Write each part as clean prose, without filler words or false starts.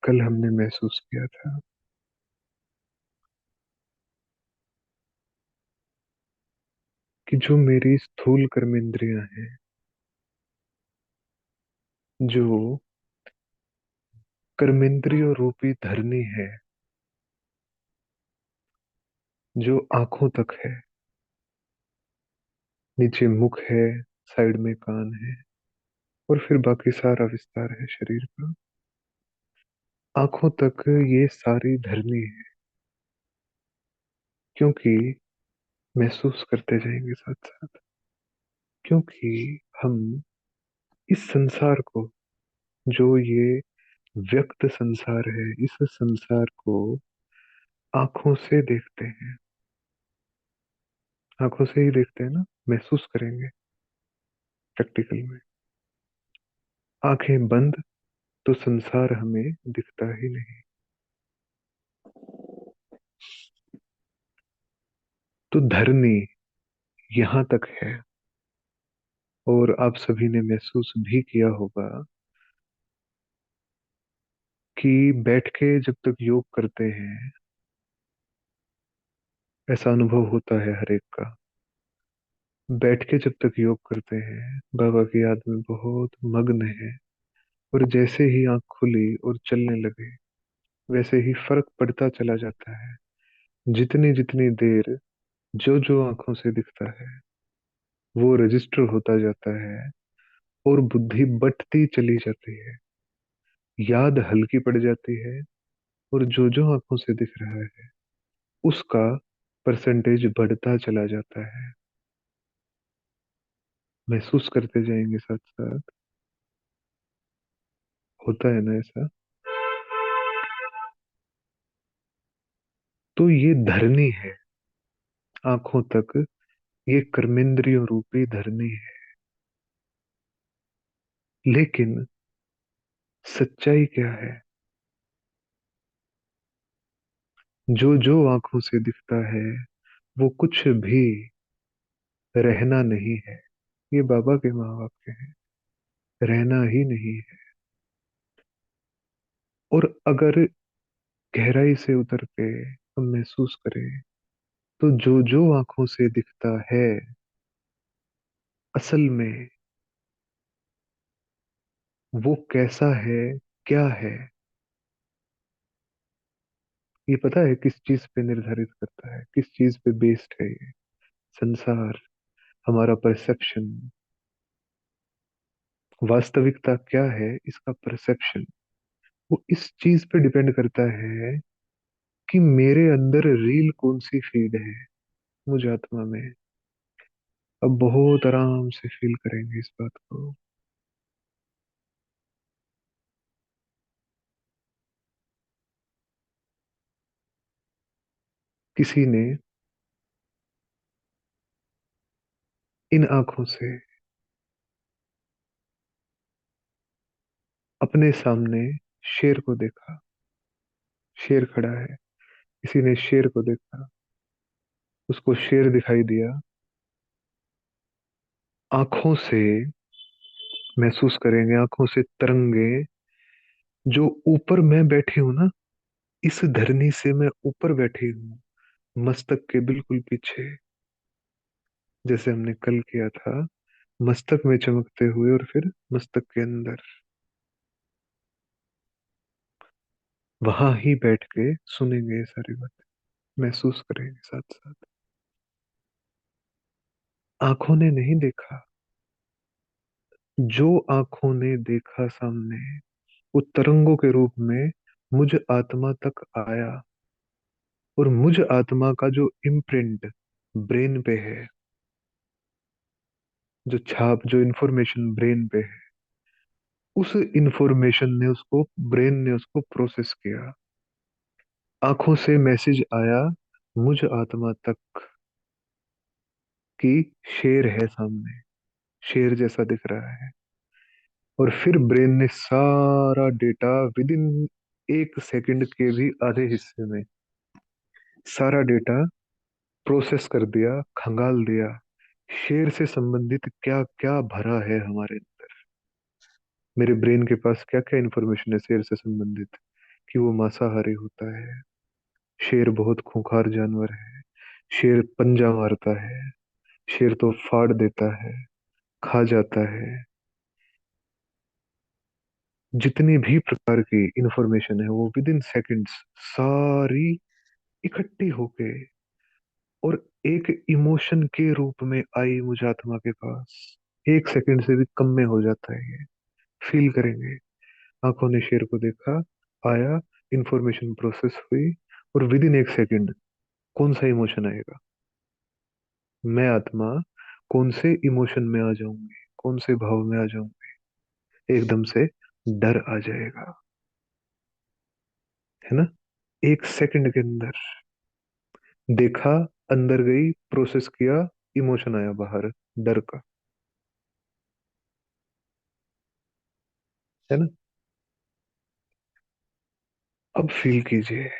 कल हमने महसूस किया था कि जो मेरी स्थूल कर्मेंद्रियां हैं, जो कर्मेंद्रियों रूपी धरनी है, जो आंखों तक है, नीचे मुख है, साइड में कान है और फिर बाकी सारा विस्तार है शरीर का। आंखों तक ये सारी धरनी है, क्योंकि महसूस करते जाएंगे साथ साथ, क्योंकि हम इस संसार को, जो ये व्यक्त संसार है, इस संसार को आंखों से देखते हैं। आंखों से ही देखते हैं ना, महसूस करेंगे प्रैक्टिकल में। आंखें बंद तो संसार हमें दिखता ही नहीं। तो धरनी यहाँ तक है। और आप सभी ने महसूस भी किया होगा कि बैठ के जब तक योग करते हैं, ऐसा अनुभव होता है हर एक का। बैठ के जब तक योग करते हैं, बाबा की याद में बहुत मग्न है, और जैसे ही आंख खुली और चलने लगे, वैसे ही फर्क पड़ता चला जाता है। जितनी जितनी देर जो जो आंखों से दिखता है, वो रजिस्टर होता जाता है और बुद्धि बढ़ती चली जाती है। याद हल्की पड़ जाती है, और जो जो आंखों से दिख रहा है, उसका परसेंटेज बढ़ता चला जाता है। महसूस करते जाएंगे साथ साथ। होता है ना ऐसा। तो ये धरनी है, आंखों तक ये कर्मेंद्रियों रूपी धरनी है। लेकिन सच्चाई क्या है? जो जो आंखों से दिखता है, वो कुछ भी रहना नहीं है। ये बाबा के महावाक्य हैं। रहना ही नहीं है। और अगर गहराई से उतर के हम महसूस करें, तो जो जो आंखों से दिखता है, असल में वो कैसा है, क्या है, ये पता है किस चीज पे निर्धारित करता है, किस चीज पे बेस्ड है ये संसार, हमारा परसेप्शन। वास्तविकता क्या है, इसका परसेप्शन, वो इस चीज पे डिपेंड करता है कि मेरे अंदर रील कौन सी फीड है, मुझ आत्मा में। अब बहुत आराम से फील करेंगे इस बात को। किसी ने इन आंखों से अपने सामने शेर को देखा। शेर खड़ा है, किसी ने शेर को देखा, उसको शेर दिखाई दिया। आंखों से महसूस करेंगे, आंखों से तरंगे, जो ऊपर मैं बैठी हूं ना, इस धरनी से मैं ऊपर बैठी हूँ, मस्तक के बिल्कुल पीछे, जैसे हमने कल किया था। मस्तक में चमकते हुए और फिर मस्तक के अंदर, वहां ही बैठ के सुनेंगे ये सारी बातें, महसूस करेंगे साथ साथ। आंखों ने नहीं देखा। जो आंखों ने देखा सामने, वो तरंगों के रूप में मुझ आत्मा तक आया। और मुझ आत्मा का जो इम्प्रिंट ब्रेन पे है, जो छाप, जो इंफॉर्मेशन ब्रेन पे है, उस इंफॉर्मेशन ने उसको, ब्रेन ने उसको प्रोसेस किया। आंखों से मैसेज आया मुझ आत्मा तक कि शेर है सामने, शेर जैसा दिख रहा है। और फिर ब्रेन ने सारा डेटा विद इन 1 सेकंड के भी आधे हिस्से में सारा डेटा प्रोसेस कर दिया, खंगाल दिया। शेर से संबंधित क्या क्या भरा है हमारे अंदर, मेरे ब्रेन के पास क्या क्या इंफॉर्मेशन है शेर से संबंधित, कि वो मांसाहारी होता है। शेर बहुत खूंखार जानवर है। शेर पंजा मारता है। शेर तो फाड़ देता है, खा जाता है। जितनी भी प्रकार की इंफॉर्मेशन है वो विद इन सेकेंड्स सारी इकट्ठी होके और एक इमोशन के रूप में आई मुझ आत्मा के पास। एक सेकंड से भी कम में हो जाता है ये। फील करेंगे। आंखों ने शेर को देखा, आया, इंफॉर्मेशन प्रोसेस हुई, और विद इन एक सेकंड कौन सा इमोशन आएगा? मैं आत्मा कौन से इमोशन में आ जाऊंगी, कौन से भाव में आ जाऊंगी? एकदम से डर आ जाएगा, है ना? एक सेकंड के अंदर देखा, अंदर गई, प्रोसेस किया, इमोशन आया बाहर, डर का। है ना? अब फील कीजिए।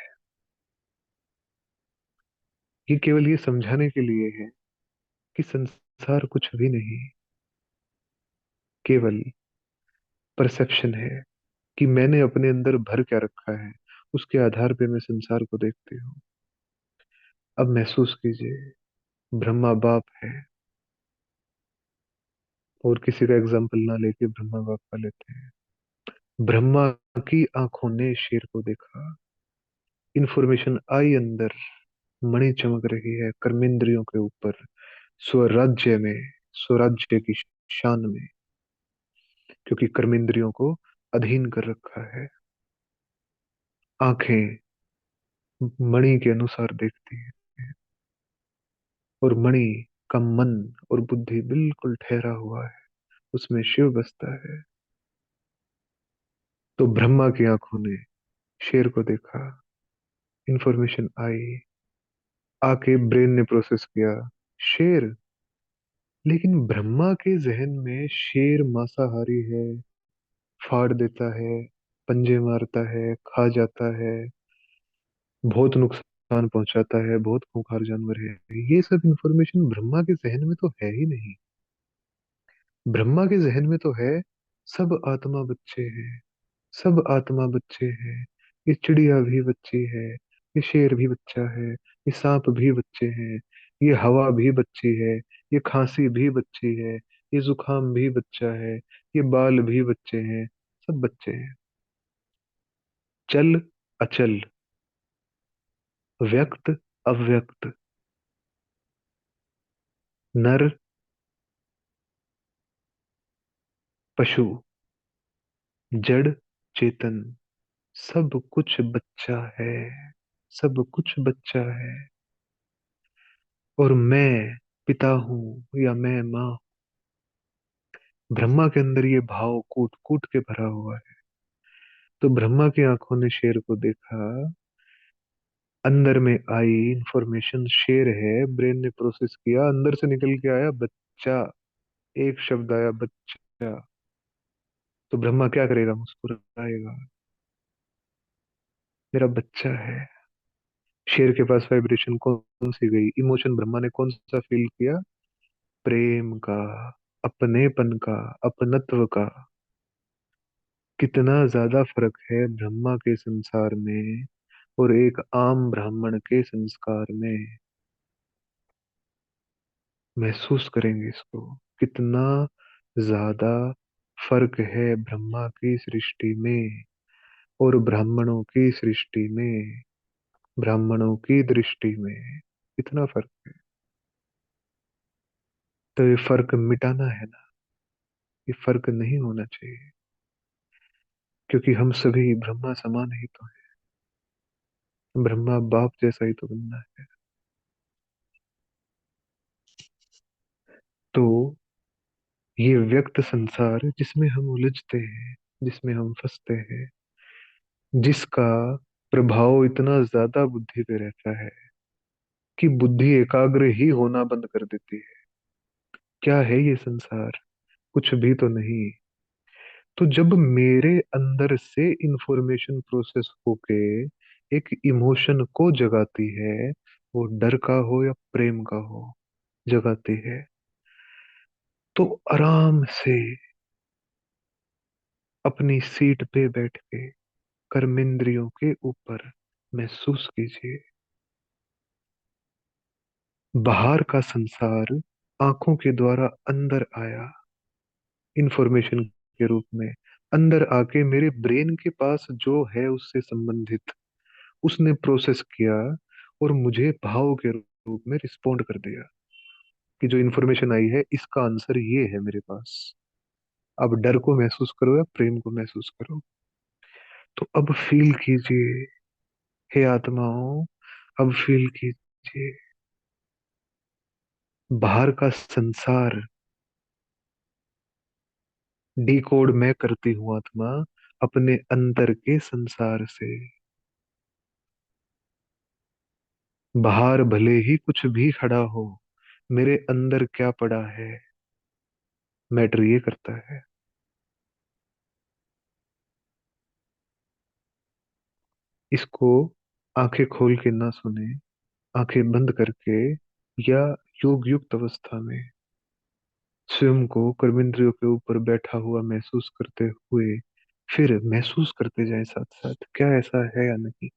ये केवल ये समझाने के लिए है कि संसार कुछ भी नहीं, केवल परसेप्शन है कि मैंने अपने अंदर भर क्या रखा है, उसके आधार पे मैं संसार को देखती हूँ। अब महसूस कीजिए, ब्रह्मा बाप है, और किसी का एग्जाम्पल ना लेके ब्रह्मा बाप का लेते हैं। ब्रह्मा की आंखों ने शेर को देखा, इंफॉर्मेशन आई अंदर, मणि चमक रही है कर्मेंद्रियों के ऊपर, स्वराज्य में, स्वराज्य की शान में, क्योंकि कर्मेंद्रियों को अधीन कर रखा है। आंखें मणि के अनुसार देखती है, और मणि का मन और बुद्धि बिल्कुल ठहरा हुआ है, उसमें शिव बसता है। तो ब्रह्मा की आंखों ने शेर को देखा, इंफॉर्मेशन आई, आके ब्रेन ने प्रोसेस किया, शेर। लेकिन ब्रह्मा के जहन में शेर मांसाहारी है, फाड़ देता है, पंजे मारता है, खा जाता है, बहुत नुकसान पहुंचाता है, बहुत खूंखार जानवर है। ये सब इंफॉर्मेशन ब्रह्मा के जहन में तो है ही नहीं। ब्रह्मा के जहन में तो है सब आत्मा बच्चे हैं, सब आत्मा बच्चे हैं। ये चिड़िया भी बच्ची है, ये शेर भी बच्चा है, ये सांप भी बच्चे हैं, ये हवा भी बच्ची है, ये खांसी भी बच्ची है, ये जुकाम भी बच्चा है, ये बाल भी बच्चे हैं, सब बच्चे हैं। चल, अचल, व्यक्त, अव्यक्त, नर, पशु, जड़, चेतन, सब कुछ बच्चा है, सब कुछ बच्चा है। और मैं पिता हूँ या मैं माँ, ब्रह्मा के अंदर ये भाव कूट कूट के भरा हुआ है। तो ब्रह्मा की आंखों ने शेर को देखा, अंदर में आई इंफॉर्मेशन शेर है, ब्रेन ने प्रोसेस किया, अंदर से निकल के आया बच्चा, एक शब्द आया बच्चा। तो ब्रह्मा क्या करेगा? मुस्कुराएगा, मेरा बच्चा है। शेर के पास वाइब्रेशन कौन सी गई? इमोशन ब्रह्मा ने कौन सा फील किया? प्रेम का, अपनेपन का, अपनत्व का। कितना ज्यादा फर्क है ब्रह्मा के संसार में और एक आम ब्राह्मण के संस्कार में। महसूस करेंगे इसको, कितना ज्यादा फर्क है ब्रह्मा की सृष्टि में और ब्राह्मणों की सृष्टि में, ब्राह्मणों की दृष्टि में। इतना फर्क है। तो ये फर्क मिटाना है ना, ये फर्क नहीं होना चाहिए, क्योंकि हम सभी ब्रह्मा समान ही तो हैं। ब्रह्मा बाप जैसा ही तो बनना है। तो ये व्यक्त संसार जिसमें हम उलझते हैं, जिसमें हम फंसते हैं, जिसका प्रभाव इतना ज्यादा बुद्धि पे रहता है कि बुद्धि एकाग्र ही होना बंद कर देती है। क्या है ये संसार? कुछ भी तो नहीं। तो जब मेरे अंदर से इंफॉर्मेशन प्रोसेस होके एक इमोशन को जगाती है, वो डर का हो या प्रेम का हो, जगाती है, तो आराम से अपनी सीट पे बैठ के कर्मेंद्रियों के ऊपर महसूस कीजिए। बाहर का संसार आंखों के द्वारा अंदर आया, इंफॉर्मेशन के रूप में। अंदर आके मेरे ब्रेन के पास जो है उससे संबंधित उसने प्रोसेस किया, और मुझे भाव के रूप में रिस्पोंड कर दिया कि जो इंफॉर्मेशन आई है इसका आंसर ये है मेरे पास। अब डर को महसूस करो या प्रेम को महसूस करो। तो अब फील कीजिए, हे आत्माओं, अब फील कीजिए, बाहर का संसार डिकोड मैं करती हूँ आत्मा अपने अंदर के संसार से। बाहर भले ही कुछ भी खड़ा हो, मेरे अंदर क्या पड़ा है मैटर ये करता है। इसको आंखें खोल के ना सुने, आंखें बंद करके या योग युक्त अवस्था में स्वयं को कर्मेंद्रियों के ऊपर बैठा हुआ महसूस करते हुए फिर महसूस करते जाएं साथ साथ क्या ऐसा है या नहीं।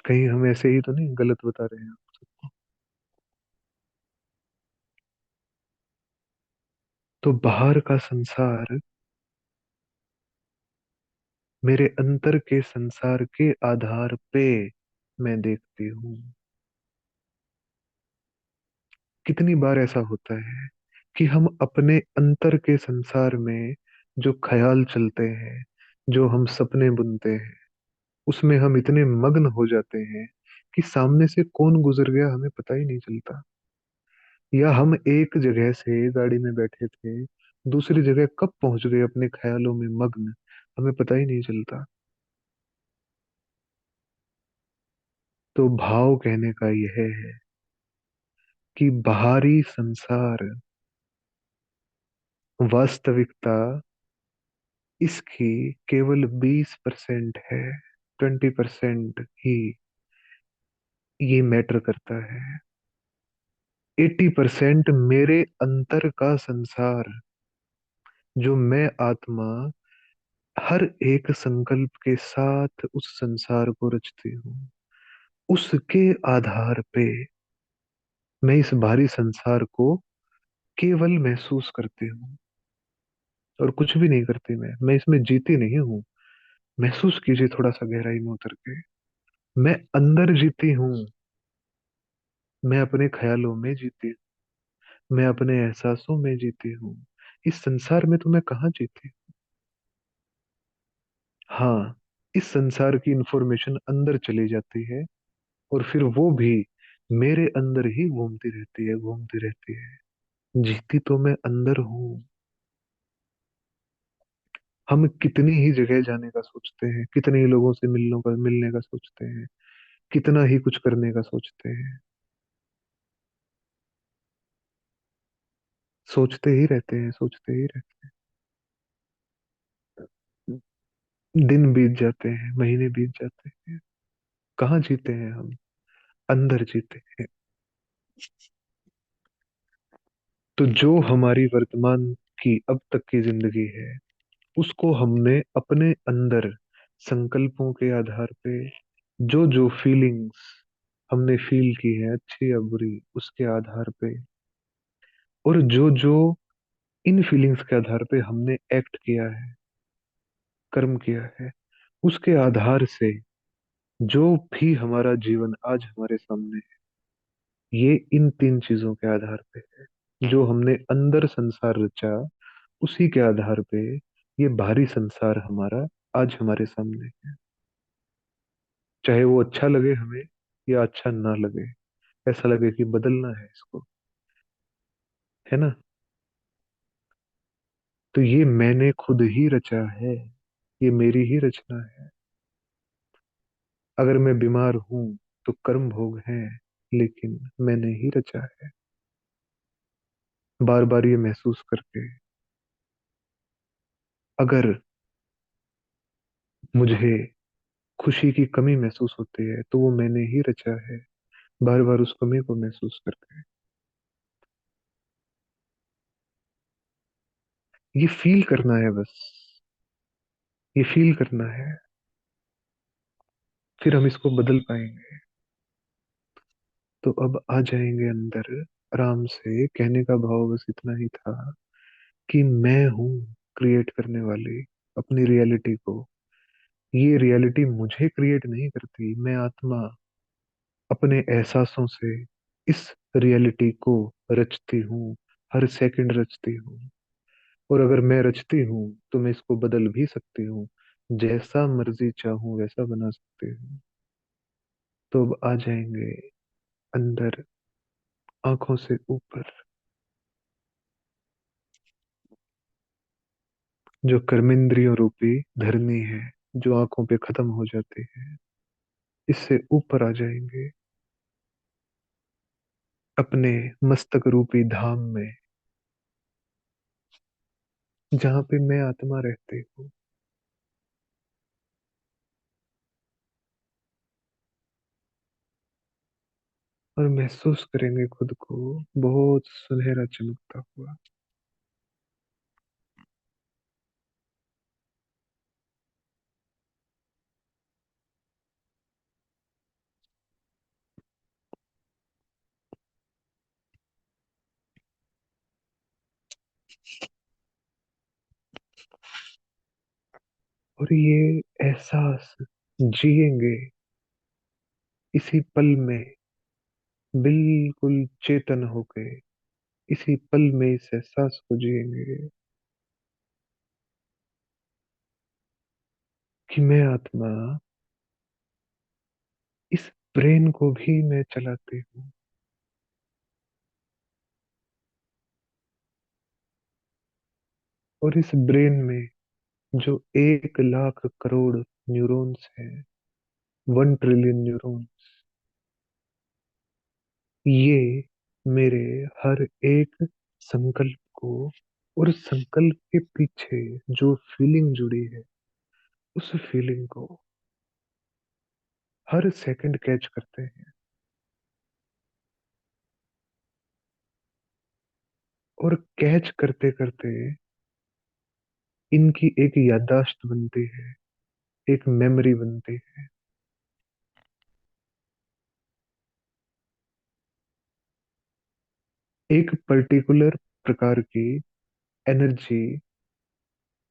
कहीं हम ऐसे ही तो नहीं गलत बता रहे हैं आप सबको। तो बाहर का संसार मेरे अंतर के संसार के आधार पे मैं देखती हूँ। कितनी बार ऐसा होता है कि हम अपने अंतर के संसार में जो ख्याल चलते हैं, जो हम सपने बुनते हैं, उसमें हम इतने मग्न हो जाते हैं कि सामने से कौन गुजर गया हमें पता ही नहीं चलता। या हम एक जगह से गाड़ी में बैठे थे, दूसरी जगह कब पहुंच गए अपने ख्यालों में मग्न, हमें पता ही नहीं चलता। तो भाव कहने का यह है कि बाहरी संसार वास्तविकता इसकी केवल 20% है, 20% ही ये मैटर करता है। 80% मेरे अंतर का संसार, जो मैं आत्मा हर एक संकल्प के साथ उस संसार को रचती हूँ, उसके आधार पे मैं इस बाहरी संसार को केवल महसूस करती हूँ और कुछ भी नहीं करती। मैं इसमें जीती नहीं हूँ। महसूस कीजिए थोड़ा सा गहराई में उतर के। मैं अंदर जीती हूँ, मैं अपने ख्यालों में जीती हूँ, मैं अपने एहसासों में जीती हूँ। इस संसार में तो मैं कहाँ जीती। हाँ, इस संसार की इंफॉर्मेशन अंदर चली जाती है और फिर वो भी मेरे अंदर ही घूमती रहती है, घूमती रहती है। जीती तो मैं अंदर हूँ। हम कितनी ही जगह जाने का सोचते हैं, कितने ही लोगों से मिलने का सोचते हैं, कितना ही कुछ करने का सोचते हैं, सोचते ही रहते हैं, सोचते ही रहते हैं। दिन बीत जाते हैं, महीने बीत जाते हैं, कहाँ जीते हैं हम, अंदर जीते हैं। तो जो हमारी वर्तमान की अब तक की जिंदगी है, उसको हमने अपने अंदर संकल्पों के आधार पे जो जो फीलिंग्स हमने फील की है अच्छी या बुरी उसके आधार पे, और जो जो इन फीलिंग्स के आधार पे हमने एक्ट किया है, कर्म किया है, उसके आधार से जो भी हमारा जीवन आज हमारे सामने है, ये इन 3 चीजों के आधार पे है। जो हमने अंदर संसार रचा, उसी के आधार पे ये बाहरी संसार हमारा आज हमारे सामने है। चाहे वो अच्छा लगे हमें या अच्छा ना लगे, ऐसा लगे कि बदलना है इसको, है ना। तो ये मैंने खुद ही रचा है, ये मेरी ही रचना है। अगर मैं बीमार हूं तो कर्म भोग है, लेकिन मैंने ही रचा है। बार बार ये महसूस करके, अगर मुझे खुशी की कमी महसूस होती है तो वो मैंने ही रचा है, बार बार उस कमी को महसूस करके। ये फील करना है बस। ये फील करना है, फिर हम इसको बदल पाएंगे। तो अब आ जाएंगे अंदर आराम से। कहने का भाव बस इतना ही था कि मैं हूँ क्रिएट करने वाली अपनी रियलिटी को। ये रियलिटी मुझे क्रिएट नहीं करती, मैं आत्मा अपने एहसासों से इस रियलिटी को रचती हूँ, हर सेकंड रचती हूँ। और अगर मैं रचती हूँ तो मैं इसको बदल भी सकती हूँ, जैसा मर्जी चाहूँ वैसा बना सकती हूँ। तो अब आ जाएंगे अंदर, आंखों से ऊपर। जो कर्मेंद्रियों रूपी धरनी है, जो आंखों पे खत्म हो जाती है, इससे ऊपर आ जाएंगे अपने मस्तक रूपी धाम में, जहां पे मैं आत्मा रहती हूँ। और महसूस करेंगे खुद को बहुत सुनहरा चमकता हुआ। और ये एहसास जिएंगे इसी पल में, बिल्कुल चेतन होके इसी पल में इस एहसास को जिएंगे कि मैं आत्मा इस ब्रेन को भी मैं चलाती हूँ। और इस ब्रेन में जो 1 लाख करोड़ न्यूरॉन्स हैं, 1 ट्रिलियन न्यूरॉन्स, ये मेरे हर एक संकल्प को, और संकल्प के पीछे जो फीलिंग जुड़ी है उस फीलिंग को हर सेकंड कैच करते हैं। और कैच करते करते इनकी एक याददाश्त बनती है, एक मेमोरी बनती है। एक पर्टिकुलर प्रकार की एनर्जी,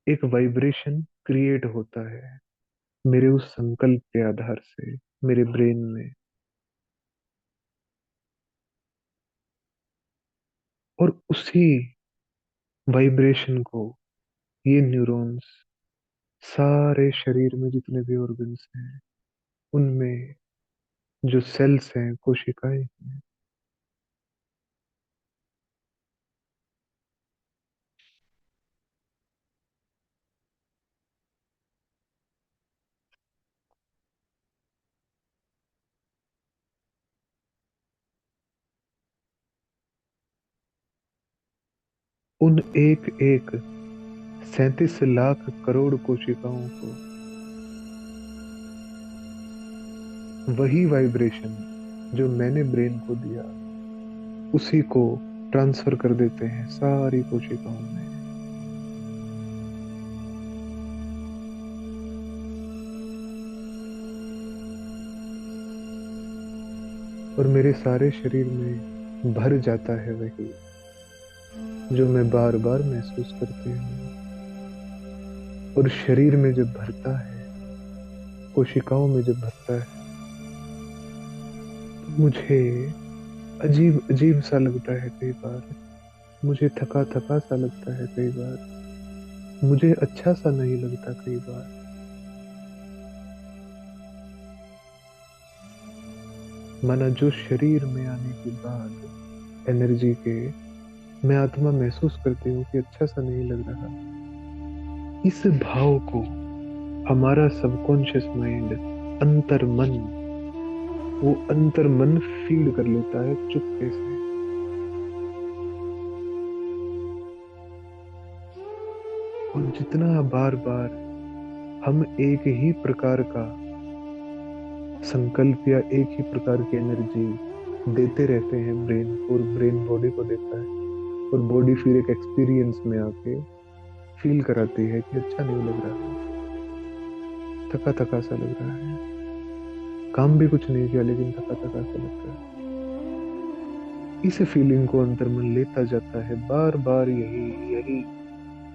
एक वाइब्रेशन क्रिएट होता है मेरे उस संकल्प के आधार से, मेरे ब्रेन में। और उसी वाइब्रेशन को ये न्यूरॉन्स सारे शरीर में जितने भी ऑर्गन्स हैं उनमें, जो सेल्स हैं, कोशिकाएं हैं, उन एक एक 37 लाख करोड़ कोशिकाओं को वही वाइब्रेशन जो मैंने ब्रेन को दिया उसी को ट्रांसफर कर देते हैं सारी कोशिकाओं में। और मेरे सारे शरीर में भर जाता है वही जो मैं बार बार महसूस करती हूँ। और शरीर में जब भरता है, कोशिकाओं में जब भरता है, तो मुझे अजीब अजीब सा लगता है कई बार। मुझे थका थका सा लगता है कई बार। मुझे अच्छा सा नहीं लगता कई बार। माना जो शरीर में आने के बाद एनर्जी के मैं आत्मा महसूस करती हूँ कि अच्छा सा नहीं लग रहा। इस भाव को हमारा सबकॉन्शियस माइंड, अंतर मन, वो अंतर मन फीड कर लेता है चुपके से। और जितना बार बार हम एक ही प्रकार का संकल्प या एक ही प्रकार की एनर्जी देते रहते हैं ब्रेन को, और ब्रेन बॉडी को देता है, और बॉडी फिर एक एक्सपीरियंस में आके फील कराती है कि अच्छा नहीं लग रहा है। थका थका सा लग रहा है। काम भी कुछ नहीं किया लेकिन थका थका सा लग रहा है। इस फीलिंग को अंतर मन लेता जाता है, बार बार यही यही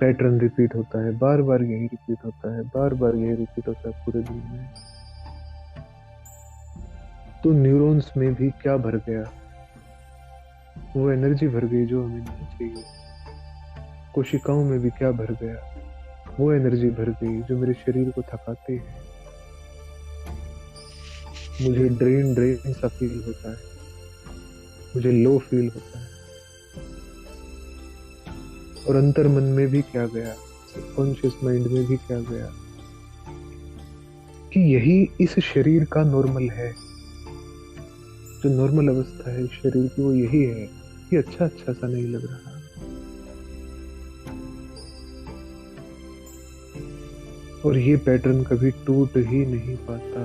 पैटर्न रिपीट होता है, बार बार यही रिपीट होता है, बार बार यही रिपीट होता है पूरे दिन में। तो न्यूरॉन्स में भी क्या भर गया? वो एनर्जी भर गई जो हमें नहीं चाहिए। कोशिकाओं में भी क्या भर गया? वो एनर्जी भर गई जो मेरे शरीर को थकाते हैं। मुझे ड्रेन ड्रेन सा फील होता है, मुझे लो फील होता है। और अंतर मन में भी क्या गया, सबकॉन्शियस माइंड में भी क्या गया, कि यही इस शरीर का नॉर्मल है। जो नॉर्मल अवस्था है इस शरीर की वो यही है। ये अच्छा अच्छा सा नहीं लग रहा। और ये पैटर्न कभी टूट ही नहीं पाता।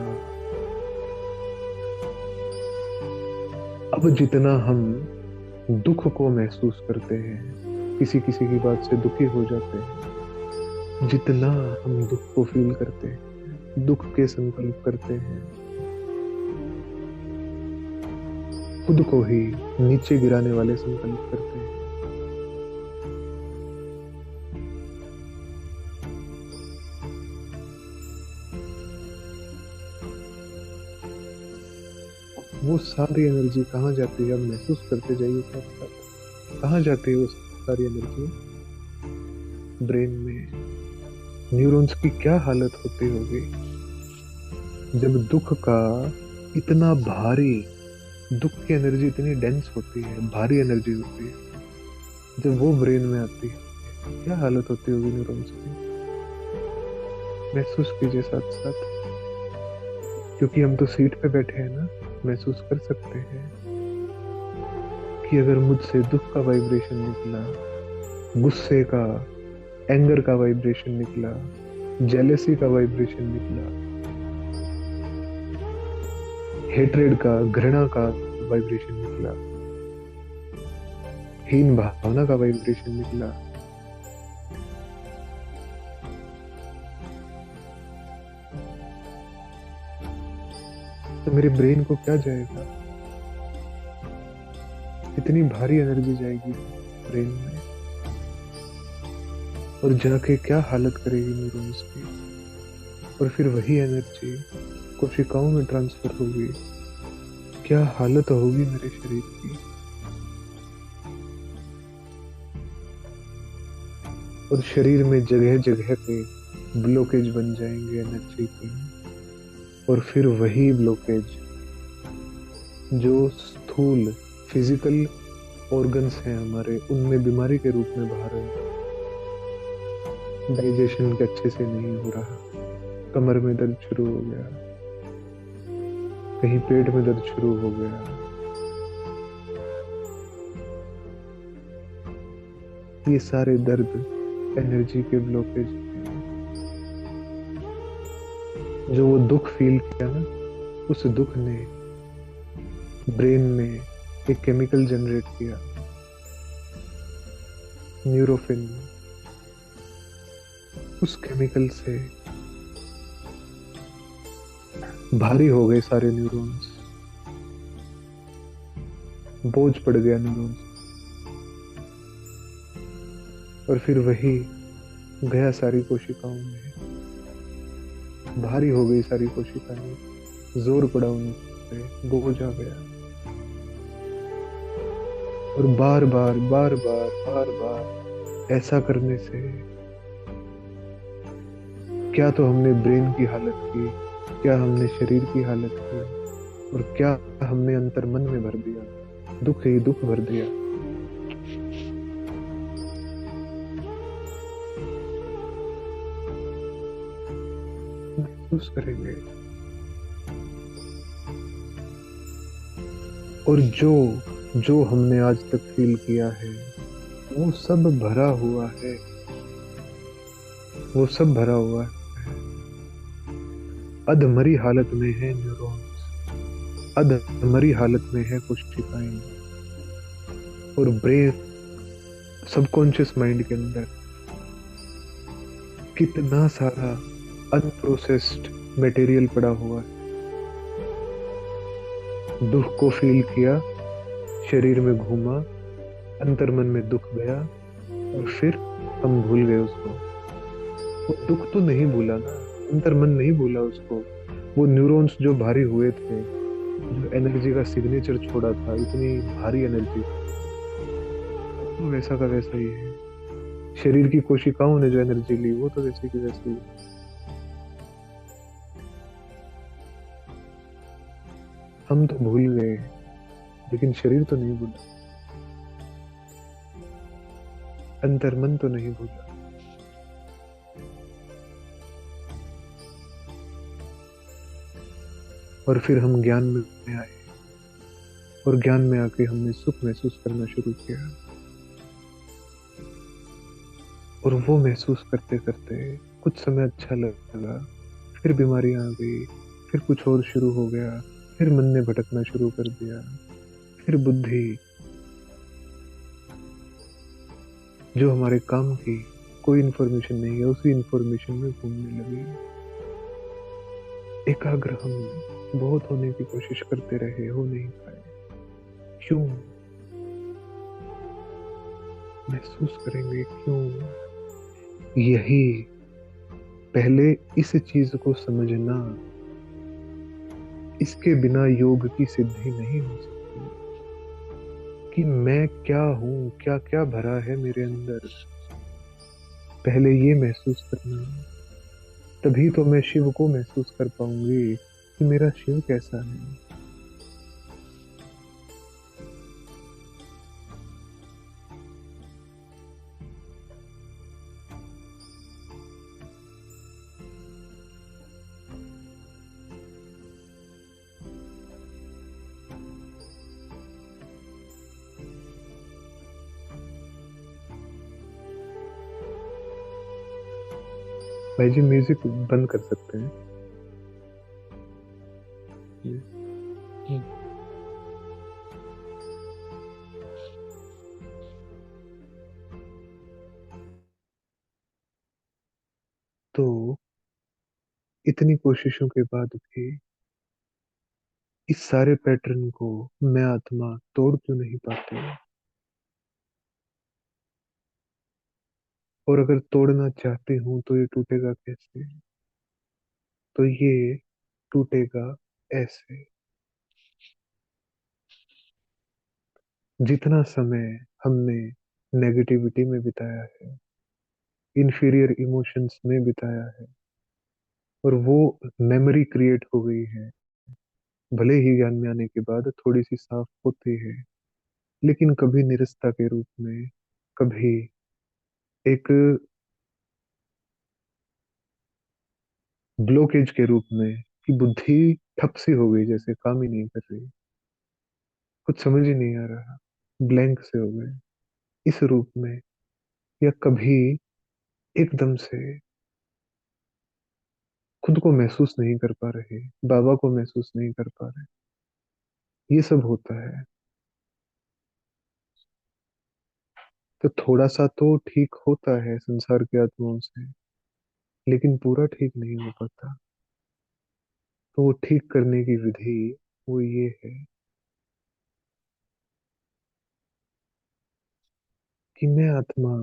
अब जितना हम दुख को महसूस करते हैं, किसी किसी की बात से दुखी हो जाते हैं, जितना हम दुख को फील करते हैं, दुख के संकल्प करते हैं, खुद को ही नीचे गिराने वाले संकल्प करते हैं, वो सारी एनर्जी कहाँ जाती है? अब महसूस करते जाइए साथ साथ। कहाँ जाती है वो सारी एनर्जी? ब्रेन में। न्यूरॉन्स की क्या हालत होती होगी जब दुख का इतना भारी, दुख की एनर्जी इतनी डेंस होती है, भारी एनर्जी होती है, जब वो ब्रेन में आती है क्या हालत होती होगी न्यूरॉन्स की? महसूस कीजिए साथ साथ। क्योंकि हम तो सीट पे बैठे हैं ना, महसूस कर सकते हैं कि अगर मुझसे दुख का वाइब्रेशन निकला, गुस्से का, एंगर का वाइब्रेशन निकला, जेलेसी का वाइब्रेशन निकला, हेट्रेड का, घृणा का वाइब्रेशन निकला, हीन भावना का वाइब्रेशन निकला, तो मेरे ब्रेन को क्या जाएगा? इतनी भारी एनर्जी जाएगी ब्रेन में, और जाके क्या हालत करेगी न्यूरॉन्स की। और फिर वही एनर्जी कोशिकाओं में ट्रांसफर होगी। क्या हालत होगी मेरे शरीर की। और शरीर में जगह जगह पे ब्लॉकेज बन जाएंगे एनर्जी के। और फिर वही ब्लॉकेज जो स्थूल फिजिकल ऑर्गन्स हैं हमारे, उनमें बीमारी के रूप में बाहर है। डाइजेशन के अच्छे से नहीं हो रहा, कमर में दर्द शुरू हो गया, कहीं पेट में दर्द शुरू हो गया। ये सारे दर्द एनर्जी के ब्लॉकेज हैं। जो वो दुख फील किया ना, उस दुख ने ब्रेन में एक केमिकल जनरेट किया, न्यूरोफिन। उस केमिकल से भारी हो गए सारे न्यूरॉन्स, बोझ पड़ गया न्यूरॉन्स। और फिर वही गया सारी कोशिकाओं में, भारी हो गई सारी कोशिकाएं, जोर पड़ा उन पे, बोझ आ गया। और बार बार बार बार बार बार ऐसा करने से क्या तो हमने ब्रेन की हालत की, क्या हमने शरीर की हालत की, और क्या हमने अंतर मन में भर दिया, दुख ही दुख भर दिया। महसूस करेंगे। और जो जो हमने आज तक फील किया है वो सब भरा हुआ है, वो सब भरा हुआ है। अधमरी हालत में है न्यूरॉन्स, अधमरी हालत में है कोशिकाएं। और ब्रेन, सबकॉन्शियस माइंड के अंदर कितना सारा अनप्रोसेस्ड मटेरियल पड़ा हुआ है। दुख को फील किया, शरीर में घूमा, अंतर मन में दुख गया, और फिर हम भूल गए उसको। वो दुख तो नहीं भूला ना, अंतर मन नहीं भूला उसको। वो न्यूरॉन्स जो भारी हुए थे, जो एनर्जी का सिग्नेचर छोड़ा था, इतनी भारी एनर्जी, तो वैसा का वैसा ही है। शरीर की कोशिकाओं ने जो एनर्जी ली, वो तो वैसे की वैसी है। हम तो भूल गए, लेकिन शरीर तो नहीं भूला, अंतर मन तो नहीं भूला। और फिर हम ज्ञान में आए, और ज्ञान में आके हमने सुख महसूस करना शुरू किया। और वो महसूस करते करते कुछ समय अच्छा लगा, फिर बीमारियां आ गई, फिर कुछ और शुरू हो गया, फिर मन ने भटकना शुरू कर दिया, फिर बुद्धि जो हमारे काम की कोई इंफॉर्मेशन नहीं है, उसी इंफॉर्मेशन में घूमने लगी। एकाग्र हम बहुत होने की कोशिश करते रहे, हो नहीं पाए। क्यों? महसूस करेंगे क्यों। यही, पहले इस चीज को समझना, इसके बिना योग की सिद्धि नहीं हो सकती। कि मैं क्या हूँ, क्या क्या भरा है मेरे अंदर, पहले ये महसूस करना। तभी तो मैं शिव को महसूस कर पाऊंगी कि मेरा शिव कैसा है। भाई जी, म्यूजिक बंद कर सकते हैं? जी। हम्म। तो इतनी कोशिशों के बाद भी इस सारे पैटर्न को मैं आत्मा तोड़ क्यों नहीं पाती? और अगर तोड़ना चाहती हूँ तो ये टूटेगा कैसे? तो ये टूटेगा ऐसे। जितना समय हमने नेगेटिविटी में बिताया है, इंफीरियर इमोशंस में बिताया है, और वो मेमोरी क्रिएट हो गई है, भले ही ज्ञान में आने के बाद थोड़ी सी साफ होती है, लेकिन कभी निरस्ता के रूप में, कभी एक ब्लॉकेज के रूप में, कि बुद्धि ठप सी हो गई, जैसे काम ही नहीं कर रही, कुछ समझ ही नहीं आ रहा, ब्लैंक से हो गए, इस रूप में। या कभी एकदम से खुद को महसूस नहीं कर पा रहे, बाबा को महसूस नहीं कर पा रहे, ये सब होता है। तो थोड़ा सा तो ठीक होता है संसार की आत्माओं से, लेकिन पूरा ठीक नहीं हो पाता। तो वो ठीक करने की विधि, वो ये है कि मैं आत्मा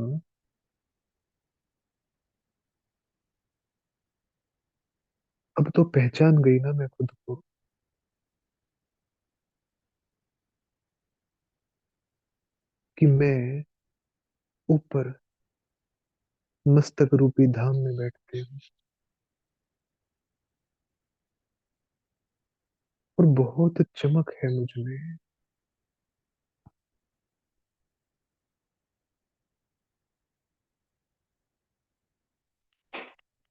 अब तो पहचान गई ना मैं खुद को, कि मैं ऊपर मस्तक रूपी धाम में बैठते हूँ, और बहुत चमक है मुझ में।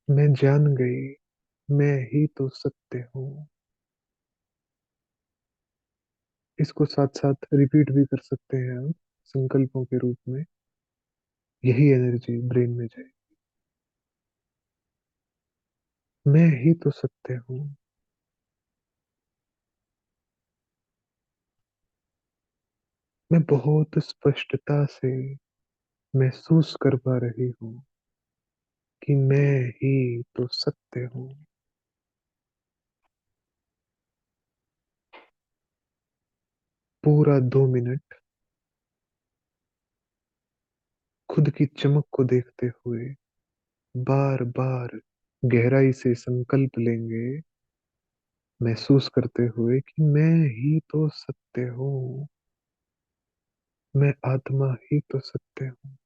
मैं जान गई, मैं ही तो सत्य हूँ। इसको साथ साथ रिपीट भी कर सकते हैं हम, संकल्पों के रूप में। यही एनर्जी ब्रेन में जाए, मैं ही तो सत्य हूँ। मैं बहुत स्पष्टता से महसूस कर पा रही हूँ कि मैं ही तो सत्य हूँ। पूरा 2 मिनट खुद की चमक को देखते हुए बार बार गहराई से संकल्प लेंगे, महसूस करते हुए कि मैं ही तो सत्य हूँ, मैं आत्मा ही तो सत्य हूँ।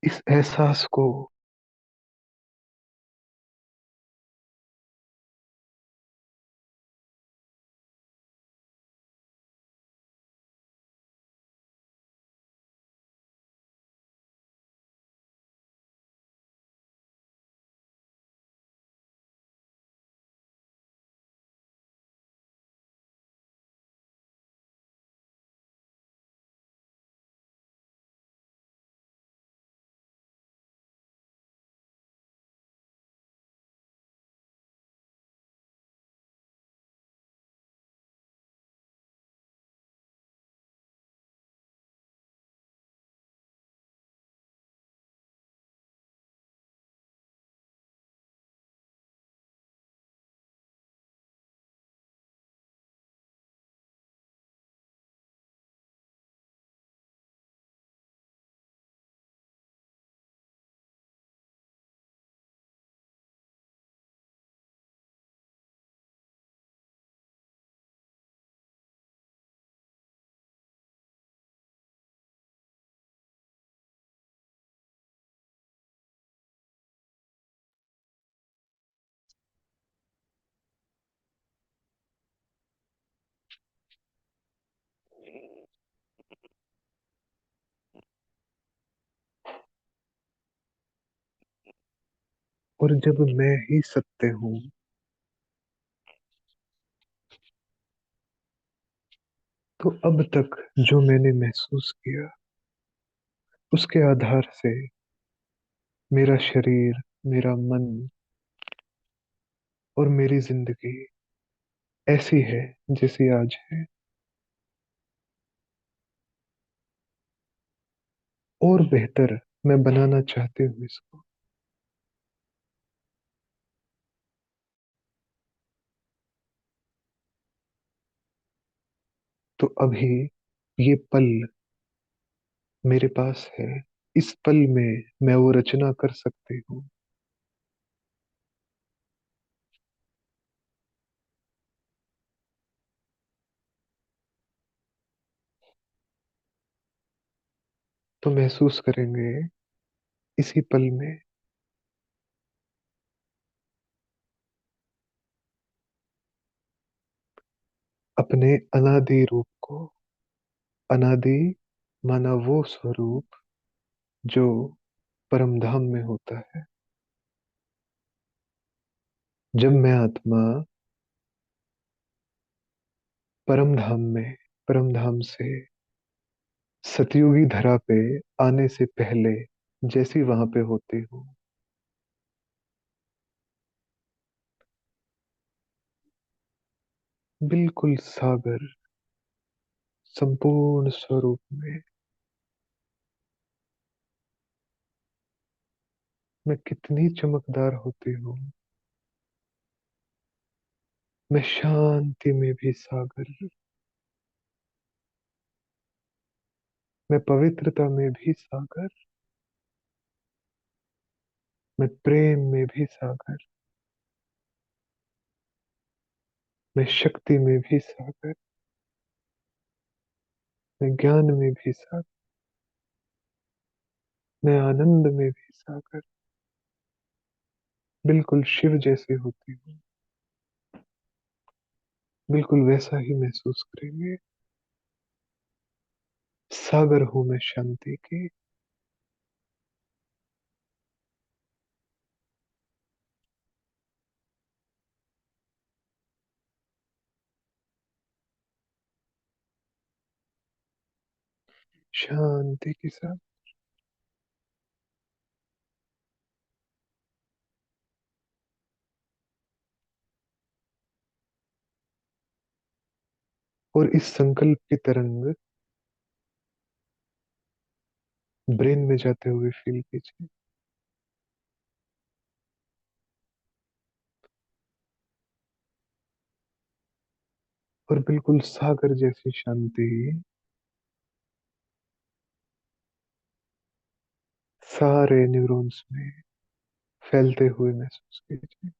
इस एहसास को और जब मैं ही सत्य हूँ, तो अब तक जो मैंने महसूस किया उसके आधार से मेरा शरीर, मेरा मन और मेरी जिंदगी ऐसी है जैसी आज है। और बेहतर मैं बनाना चाहती हूँ इसको। तो अभी ये पल मेरे पास है, इस पल में मैं वो रचना कर सकती हूँ। तो महसूस करेंगे इसी पल में अपने अनादि रूप को। अनादि माना वो स्वरूप जो परम धाम में होता है। जब मैं आत्मा परम धाम में, परम धाम से सतयुगी धरा पे आने से पहले जैसी वहां पे होती हूँ, बिल्कुल सागर संपूर्ण स्वरूप में, मैं कितनी चमकदार होती हूँ। मैं शांति में भी सागर, मैं पवित्रता में भी सागर, मैं प्रेम में भी सागर, मैं शक्ति में भी सागर, मैं ज्ञान में भी सागर, मैं आनंद में भी सागर, बिल्कुल शिव जैसी होती हूँ। बिल्कुल वैसा ही महसूस करेंगे। सागर हूं मैं शांति की। शांति के साथ और इस संकल्प की तरंग ब्रेन में जाते हुए फील कीजिए। और बिल्कुल सागर जैसी शांति सारे न्यूरॉन्स में फैलते हुए महसूस कीजिए।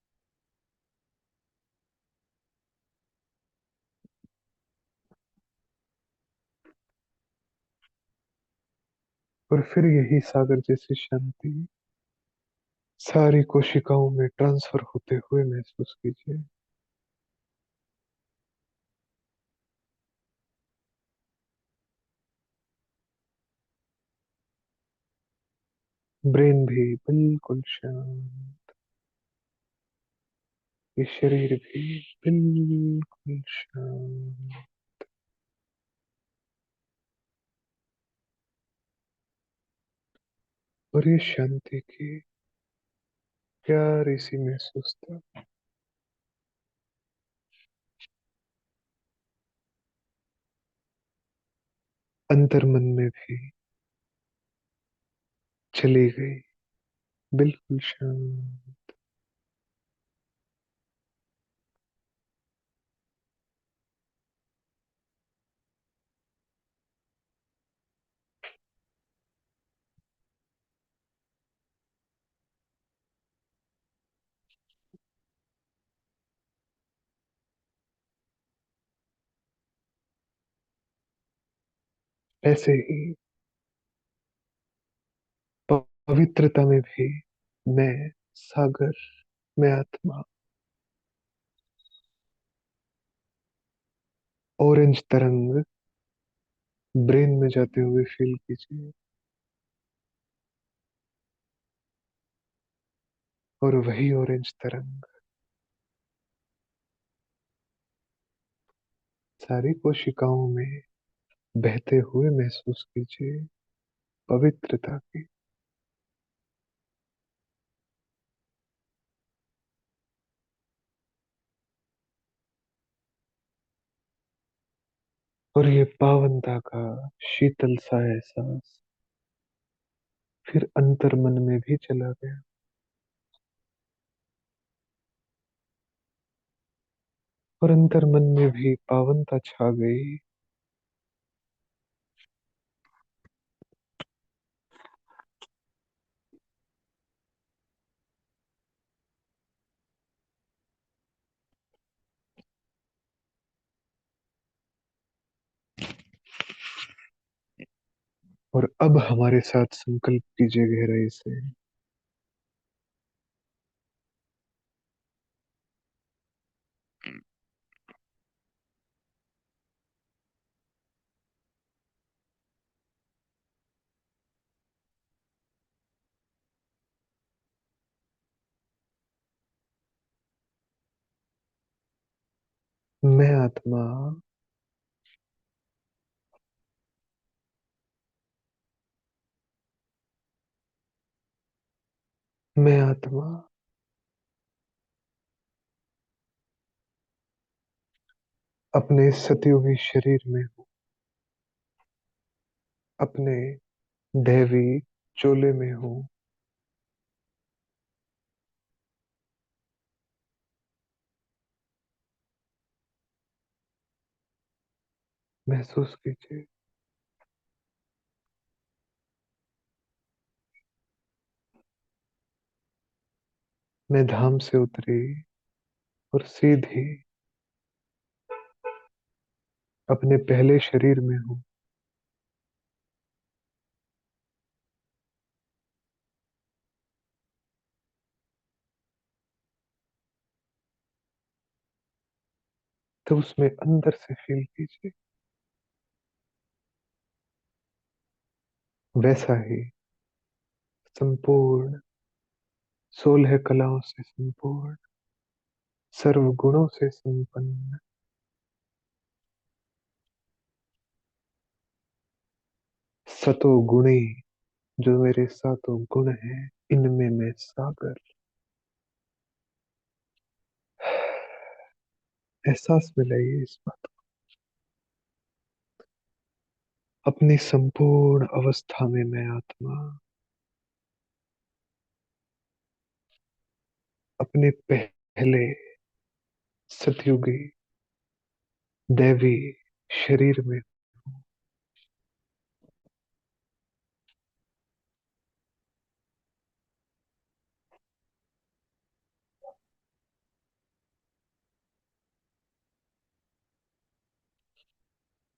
और फिर यही सागर जैसी शांति सारी कोशिकाओं में ट्रांसफर होते हुए महसूस कीजिए। ब्रेन भी बिल्कुल शांत, ये शरीर भी बिल्कुल शांत। और ये शांति की प्यारी सी महसूसता अंतर मन में भी चली गई, बिल्कुल शांत। ऐसे ही पवित्रता में भी मैं सागर, मैं आत्मा, ऑरेंज तरंग ब्रेन में जाते हुए फील कीजिए। और वही ऑरेंज तरंग सारी कोशिकाओं में बहते हुए महसूस कीजिए, पवित्रता की। और ये पावनता का शीतल सा एहसास फिर अंतर मन में भी चला गया। और अंतर मन में भी पावनता छा गई। और अब हमारे साथ संकल्प कीजिए गहराई से, मैं आत्मा, मैं आत्मा अपने इस सतयुगी शरीर में हूँ, अपने दैवी चोले में हूँ। महसूस कीजिए, मैं धाम से उतरी और सीधी अपने पहले शरीर में हूँ। तो उसमें अंदर से फील कीजिए, वैसा ही संपूर्ण 16 कलाओं से संपूर्ण, सर्व गुणों से संपन्न, सतो गुणी, जो मेरे सातों गुण हैं, इनमें मैं सागर। एहसास में लाइए इस बात अपनी संपूर्ण अवस्था में मैं आत्मा, अपने पहले सतयुगी दैवी शरीर में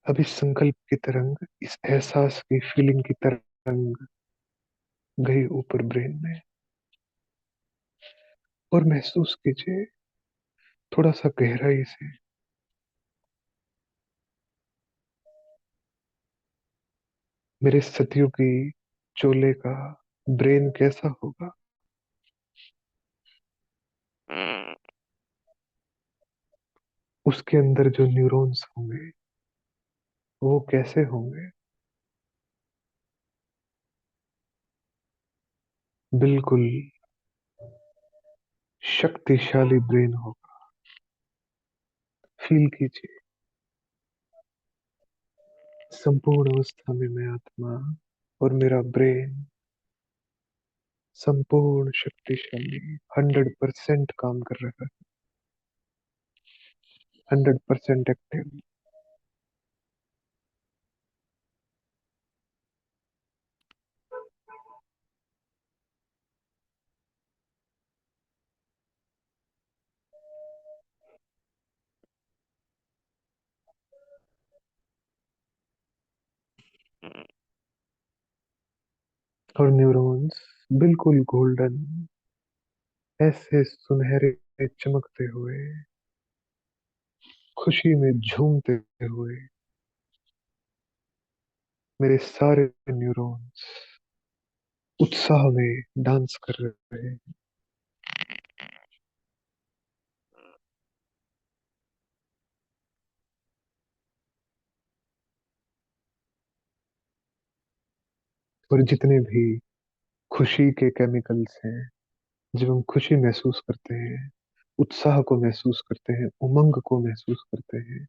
अब इस संकल्प की तरंग, इस एहसास की फीलिंग की तरंग गई ऊपर ब्रेन में। और महसूस कीजिए थोड़ा सा गहराई से, मेरे सतयुगी चोले का ब्रेन कैसा होगा, उसके अंदर जो न्यूरॉन्स होंगे वो कैसे होंगे। बिल्कुल शक्तिशाली ब्रेन होगा। फील कीजिए संपूर्ण अवस्था में मैं आत्मा और मेरा ब्रेन संपूर्ण शक्तिशाली 100% काम कर रहा है, 100% एक्टिव। और न्यूरॉन्स बिल्कुल गोल्डन, ऐसे सुनहरे चमकते हुए, खुशी में झूमते हुए, मेरे सारे न्यूरॉन्स उत्साह में डांस कर रहे हैं। और जितने भी खुशी के केमिकल्स हैं, जब हम खुशी महसूस करते हैं, उत्साह को महसूस करते हैं, उमंग को महसूस करते हैं,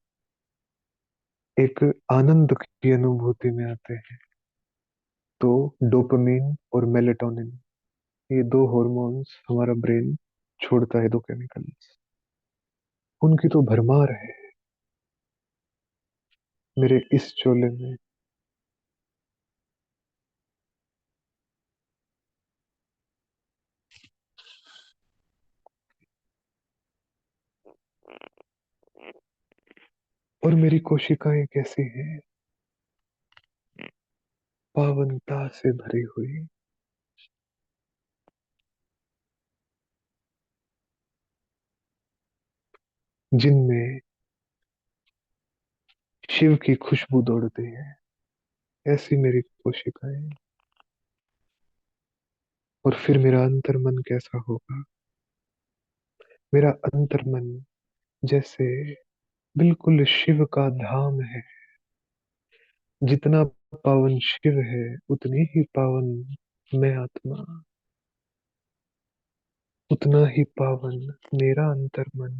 एक आनंद की अनुभूति में आते हैं, तो डोपामिन और मेलेटोनिन, ये दो हॉर्मोन्स हमारा ब्रेन छोड़ता है, दो केमिकल्स, उनकी तो भरमार है मेरे इस चोले में। और मेरी कोशिकाएं कैसी हैं, पावनता से भरी हुई, जिनमें शिव की खुशबू दौड़ती है, ऐसी मेरी कोशिकाएं। और फिर मेरा अंतर्मन कैसा होगा, मेरा अंतर्मन जैसे बिल्कुल शिव का धाम है। जितना पावन शिव है उतनी ही पावन मैं आत्मा, उतना ही पावन मेरा अंतर्मन,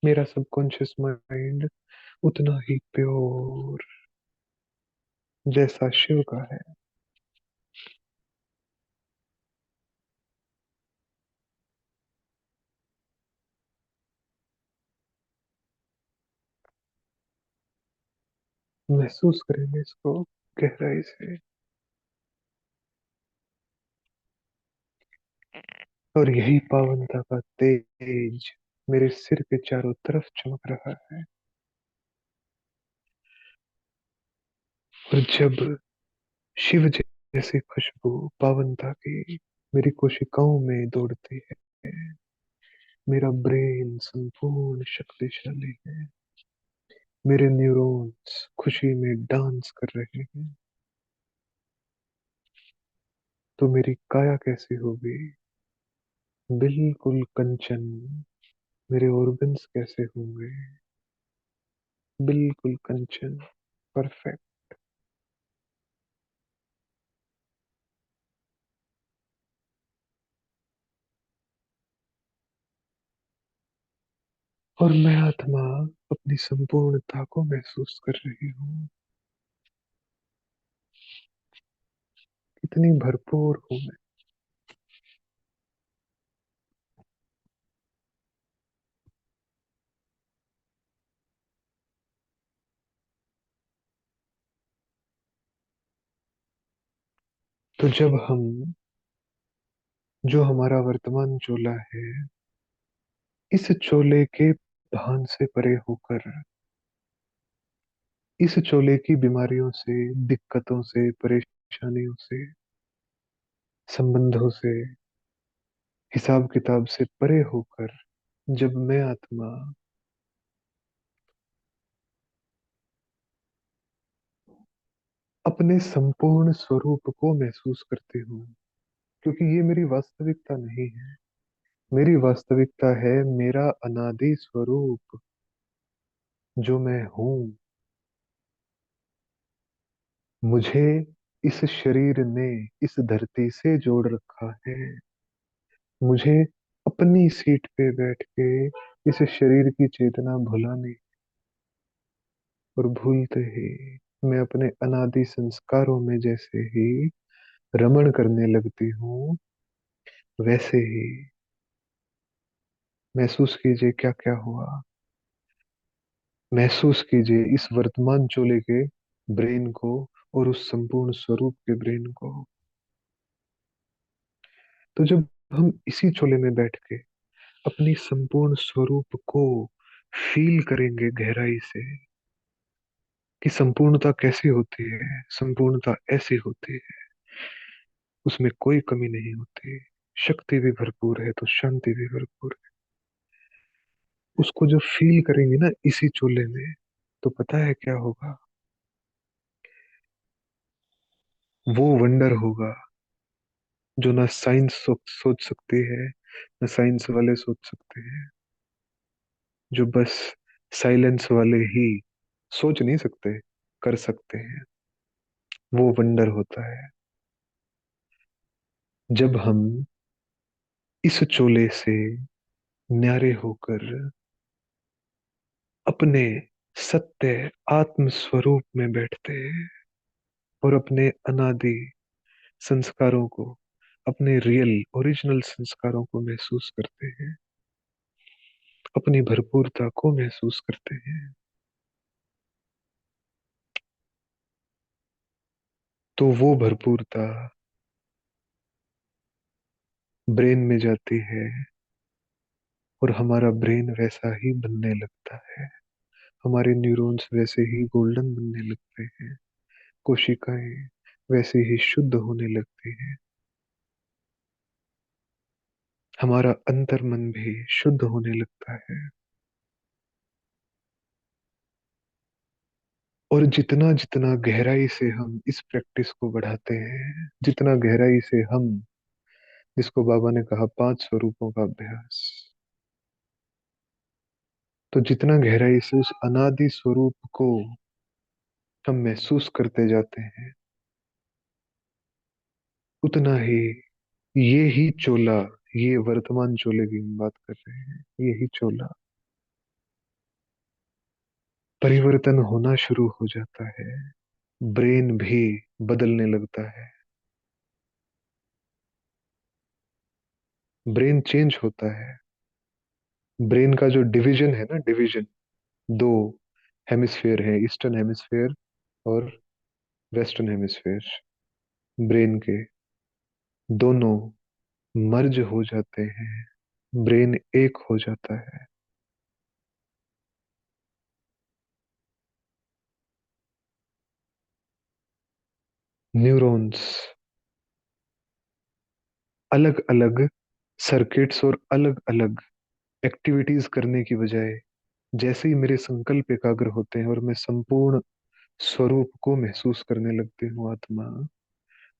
मेरा सबकॉन्शियस माइंड उतना ही प्योर जैसा शिव का है। महसूस करेंगे इसको गहराई से। और यही पावनता का तेज मेरे सिर के चारों तरफ चमक रहा है। और जब शिव जैसी खुशबू पावनता की मेरी कोशिकाओं में दौड़ती है, मेरा ब्रेन संपूर्ण शक्तिशाली है, मेरे न्यूरॉन्स खुशी में डांस कर रहे हैं, तो मेरी काया कैसी होगी, बिल्कुल कंचन। मेरे ऑर्गन्स कैसे होंगे, बिल्कुल कंचन, परफेक्ट। और मैं आत्मा अपनी संपूर्णता को महसूस कर रही हूँ। कितनी भरपूर हूँ मैं। तो जब हम, जो हमारा वर्तमान चोला है, इस चोले के भान से परे होकर, इस चोले की बीमारियों से, दिक्कतों से, परेशानियों से, संबंधों से, हिसाब किताब से परे होकर, जब मैं आत्मा अपने संपूर्ण स्वरूप को महसूस करती हूँ, क्योंकि ये मेरी वास्तविकता नहीं है। मेरी वास्तविकता है मेरा अनादि स्वरूप, जो मैं हूँ। मुझे इस शरीर ने इस धरती से जोड़ रखा है। मुझे अपनी सीट पे बैठ के इस शरीर की चेतना भुलाने, और भूलते ही मैं अपने अनादि संस्कारों में जैसे ही रमण करने लगती हूँ, वैसे ही महसूस कीजिए क्या क्या हुआ। महसूस कीजिए इस वर्तमान चोले के ब्रेन को, और उस संपूर्ण स्वरूप के ब्रेन को। तो जब हम इसी चोले में बैठ के अपनी संपूर्ण स्वरूप को फील करेंगे गहराई से, कि संपूर्णता कैसी होती है, संपूर्णता ऐसी होती है, उसमें कोई कमी नहीं होती, शक्ति भी भरपूर है तो शांति भी भरपूर है। उसको जो फील करेंगे ना इसी चोले में, तो पता है क्या होगा? वो वंडर होगा जो ना साइंस सोच सकती है, ना साइंस वाले सोच सकते हैं। जो बस साइलेंस वाले ही सोच नहीं सकते, कर सकते हैं। वो वंडर होता है जब हम इस चोले से न्यारे होकर अपने सत्य आत्म स्वरूप में बैठते हैं, और अपने अनादि संस्कारों को, अपने रियल ओरिजिनल संस्कारों को महसूस करते हैं, अपनी भरपूरता को महसूस करते हैं। तो वो भरपूरता ब्रेन में जाती है, और हमारा ब्रेन वैसा ही बनने लगता है। हमारे न्यूरॉन्स वैसे ही गोल्डन बनने लगते हैं। कोशिकाएं वैसे ही शुद्ध होने लगती हैं। हमारा अंतर मन भी शुद्ध होने लगता है। और जितना जितना गहराई से हम इस प्रैक्टिस को बढ़ाते हैं, जितना गहराई से हम, जिसको बाबा ने कहा 5 स्वरूपों का अभ्यास, तो जितना गहराई से उस अनादि स्वरूप को हम महसूस करते जाते हैं, उतना ही ये ही चोला, ये वर्तमान चोले की हम बात कर रहे हैं, यही चोला परिवर्तन होना शुरू हो जाता है। ब्रेन भी बदलने लगता है। ब्रेन चेंज होता है। ब्रेन का जो डिवीजन है ना, डिवीजन, 2 हेमिस्फेयर है, ईस्टर्न हेमिस्फेयर और वेस्टर्न हेमिस्फेयर। ब्रेन के दोनों मर्ज हो जाते हैं, ब्रेन एक हो जाता है। न्यूरॉन्स अलग अलग सर्किट्स और अलग अलग एक्टिविटीज करने की बजाय, जैसे ही मेरे संकल्प एकाग्र होते हैं और मैं संपूर्ण स्वरूप को महसूस करने लगती हूँ आत्मा,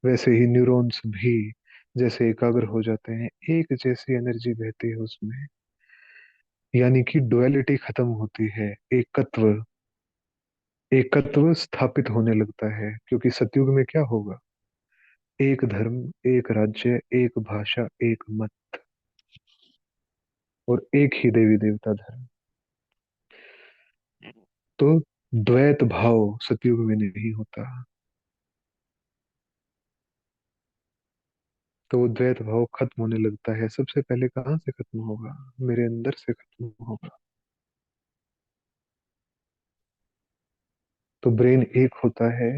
वैसे ही न्यूरॉन्स भी जैसे एकाग्र हो जाते हैं, एक जैसी एनर्जी बहती है उसमें। यानी कि डुअलिटी खत्म होती है, एकत्व, एकत्व स्थापित होने लगता है। क्योंकि सतयुग में क्या होगा? एक धर्म, एक राज्य, एक भाषा, एक मत, और एक ही देवी देवता धर्म। तो द्वैत भाव सतयुग में नहीं होता। तो वो द्वैत भाव खत्म होने लगता है, सबसे पहले कहाँ से खत्म होगा? मेरे अंदर से खत्म होगा। तो ब्रेन एक होता है,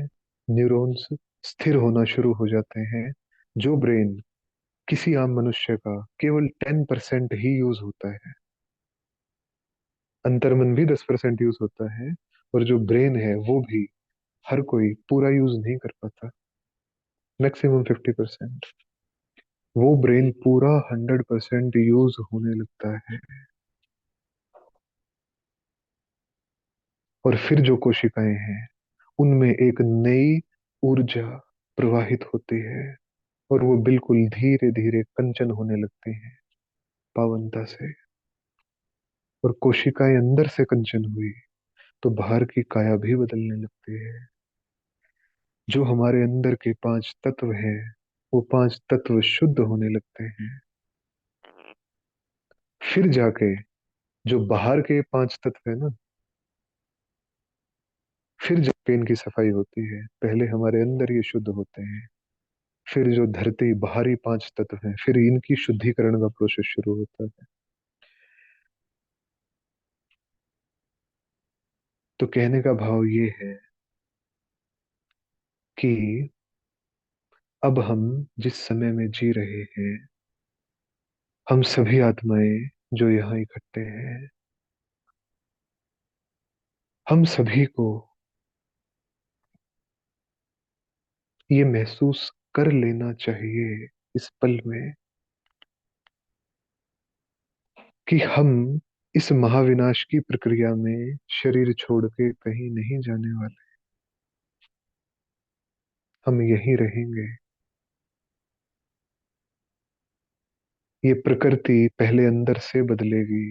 न्यूरॉन्स स्थिर होना शुरू हो जाते हैं। जो ब्रेन किसी आम मनुष्य का केवल 10% ही यूज होता है, अंतर्मन भी 10% यूज होता है, और जो ब्रेन है वो भी हर कोई पूरा यूज नहीं कर पाता, मैक्सिमम 50%। वो ब्रेन पूरा 100% यूज होने लगता है, और फिर जो कोशिकाएं हैं उनमें एक नई ऊर्जा प्रवाहित होती है, और वो बिल्कुल धीरे धीरे कंचन होने लगती हैं पावनता से। और कोशिकाएं अंदर से कंचन हुई तो बाहर की काया भी बदलने लगती है। जो हमारे अंदर के 5 तत्व हैं वो 5 तत्व शुद्ध होने लगते हैं। फिर जाके जो बाहर के 5 तत्व है ना, फिर जाके इनकी सफाई होती है। पहले हमारे अंदर ये शुद्ध होते हैं, फिर जो धरती बाहरी 5 तत्व हैं फिर इनकी शुद्धिकरण का प्रोसेस शुरू होता है। तो कहने का भाव ये है कि अब हम जिस समय में जी रहे हैं, हम सभी आत्माएं जो यहाँ इकट्ठे हैं, हम सभी को ये महसूस कर लेना चाहिए इस पल में कि हम इस महाविनाश की प्रक्रिया में शरीर छोड़ के कहीं नहीं जाने वाले। हम यहीं रहेंगे। ये प्रकृति पहले अंदर से बदलेगी,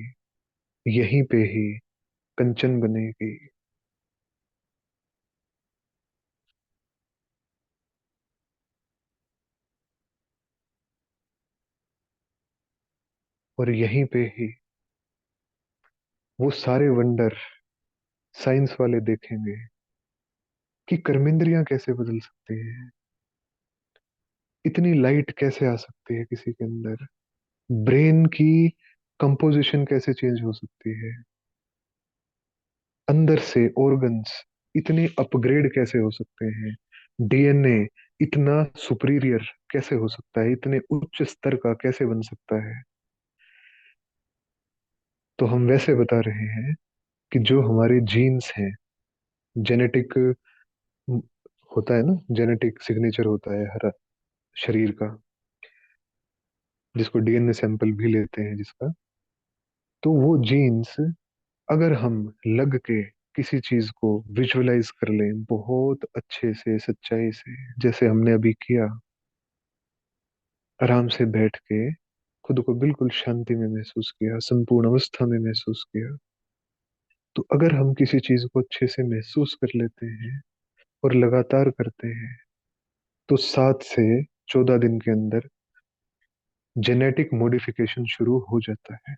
यहीं पे ही कंचन बनेगी, और यहीं पे ही वो सारे वंडर साइंस वाले देखेंगे कि कर्मेंद्रियां कैसे बदल सकती हैं, इतनी लाइट कैसे आ सकती है किसी के अंदर, ब्रेन की कंपोजिशन कैसे चेंज हो सकती है, अंदर से ऑर्गन्स इतने अपग्रेड कैसे हो सकते हैं, डीएनए इतना सुपीरियर कैसे हो सकता है, इतने उच्च स्तर का कैसे बन सकता है। तो हम वैसे बता रहे हैं कि जो हमारे जीन्स हैं, जेनेटिक होता है ना, जेनेटिक सिग्नेचर होता है हर शरीर का, जिसको डीएनए सैंपल भी लेते हैं जिसका, तो वो जीन्स अगर हम लग के किसी चीज को विजुअलाइज कर लें बहुत अच्छे से सच्चाई से, जैसे हमने अभी किया, आराम से बैठ के खुद को बिल्कुल शांति में महसूस किया, संपूर्ण अवस्था में महसूस किया, तो अगर हम किसी चीज को अच्छे से महसूस कर लेते हैं और लगातार करते हैं, तो 7 से 14 दिन के अंदर जेनेटिक मॉडिफिकेशन शुरू हो जाता है।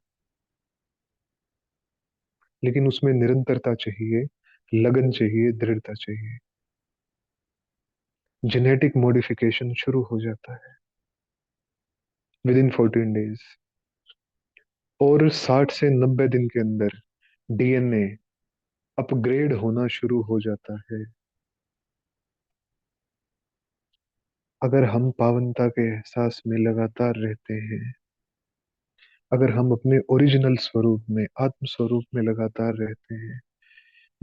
लेकिन उसमें निरंतरता चाहिए, लगन चाहिए, दृढ़ता चाहिए। जेनेटिक मॉडिफिकेशन शुरू हो जाता है विद इन 14 डेज, और 60 से 90 दिन के अंदर डीएनए अपग्रेड होना शुरू हो जाता है। अगर हम पावनता के एहसास में लगातार रहते हैं, अगर हम अपने ओरिजिनल स्वरूप में, आत्म स्वरूप में लगातार रहते हैं,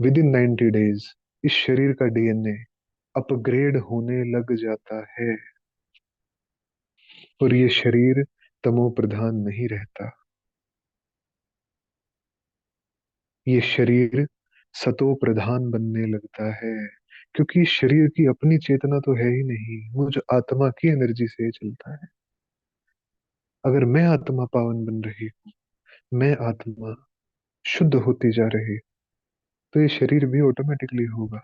विद इन 90 डेज इस शरीर का डीएनए अपग्रेड होने लग जाता है, और ये शरीर तमो प्रधान नहीं रहता, ये शरीर सतो प्रधान बनने लगता है। क्योंकि शरीर की अपनी चेतना तो है ही नहीं, वो जो आत्मा की एनर्जी से चलता है। अगर मैं आत्मा पावन बन रही हूँ, मैं आत्मा शुद्ध होती जा रही, तो ये शरीर भी ऑटोमेटिकली होगा।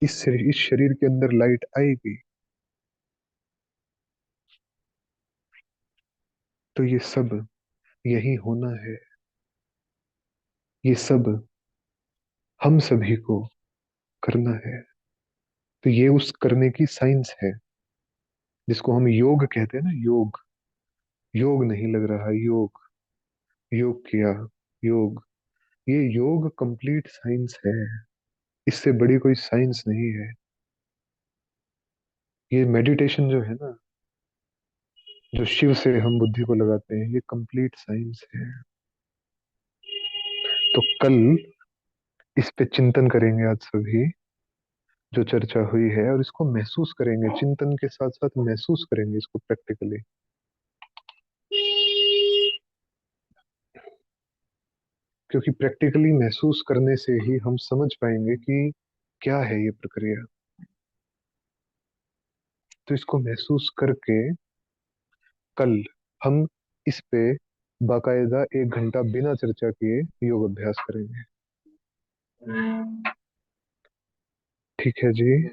इस शरीर के अंदर लाइट आएगी, तो ये सब यही होना है। ये सब हम सभी को करना है। तो ये उस करने की साइंस है जिसको हम योग कहते हैं ना, योग। योग नहीं लग रहा, योग। योग किया, योग। ये योग कंप्लीट साइंस है। इससे बड़ी कोई साइंस नहीं है। ये मेडिटेशन जो है ना, जो शिव से हम बुद्धि को लगाते हैं, ये कंप्लीट साइंस है। तो कल इस पे चिंतन करेंगे आज सभी, जो चर्चा हुई है, और इसको महसूस करेंगे, चिंतन के साथ साथ महसूस करेंगे इसको प्रैक्टिकली। क्योंकि प्रैक्टिकली महसूस करने से ही हम समझ पाएंगे कि क्या है ये प्रक्रिया। तो इसको महसूस करके कल हम इस पे बाकायदा 1 घंटा बिना चर्चा किए योग अभ्यास करेंगे। ठीक है जी।